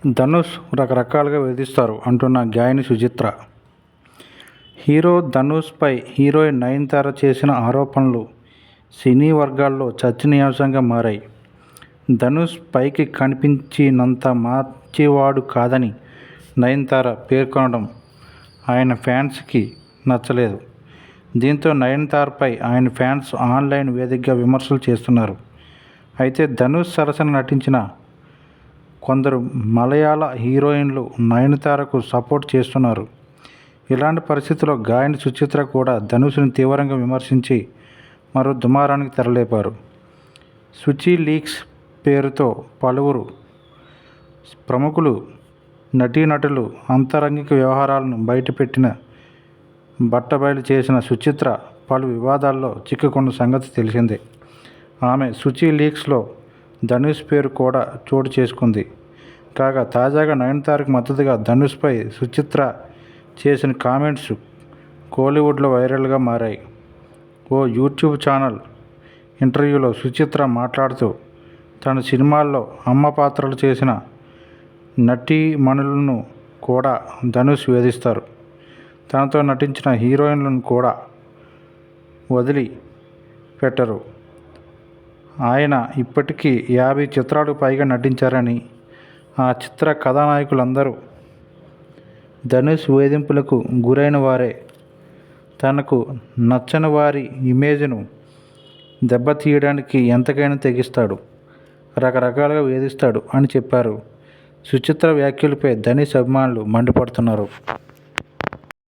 ధనుష్ రకరకాలుగా వేధిస్తారు అంటున్న గాయని సుచిత్ర. హీరో ధనుష్పై హీరోయిన్ నయనతార చేసిన ఆరోపణలు సినీ వర్గాల్లో చర్చనీయాంశంగా మారాయి. ధనుష్ పైకి కనిపించినంత మంచివాడు కాదని నయనతార పేర్కొనడం ఆయన ఫ్యాన్స్కి నచ్చలేదు. దీంతో నయనతారపై ఆయన ఫ్యాన్స్ ఆన్లైన్ వేదికగా విమర్శలు చేస్తున్నారు. అయితే ధనుష్ సరసన నటించిన కొందరు మలయాళ హీరోయిన్లు నయనతారకు సపోర్ట్ చేస్తున్నారు. ఇలాంటి పరిస్థితుల్లో గాయని సుచిత్ర కూడా ధనుష్ని తీవ్రంగా విమర్శించి మరో దుమారానికి తెరలేపారు. సుచి లీక్స్ పేరుతో పలువురు ప్రముఖులు, నటీనటులు అంతరంగిక వ్యవహారాలను బయటపెట్టిన బట్టబయలు చేసిన సుచిత్ర పలు వివాదాల్లో చిక్కుకున్న సంగతి తెలిసిందే. ఆమె సుచి లీక్స్లో ధనుష్ పేరు కూడా చోటు చేసుకుంది. కాగా తాజాగా నయనతారకు మద్దతుగా ధనుష్పై సుచిత్ర చేసిన కామెంట్స్ కోలీవుడ్లో వైరల్గా మారాయి. ఓ యూట్యూబ్ ఛానల్ ఇంటర్వ్యూలో సుచిత్ర మాట్లాడుతూ తన సినిమాల్లో అమ్మ పాత్రలు చేసిన నటీమణులను కూడా ధనుష్ వేధిస్తారు. తనతో నటించిన హీరోయిన్లను కూడా వదిలి పెట్టరు. ఆయన ఇప్పటికీ 50 చిత్రాలకు పైగా నటించారని, ఆ చిత్ర కథానాయకులందరూ ధనుష్ వేధింపులకు గురైన వారే, తనకు నచ్చని వారి ఇమేజ్ను దెబ్బతీయడానికి ఎంతకైనా తెగిస్తాడు, రకరకాలుగా వేధిస్తాడు అని చెప్పారు. సుచిత్ర వ్యాఖ్యలపై ధనుష్ అభిమానులు మండిపడుతున్నారు.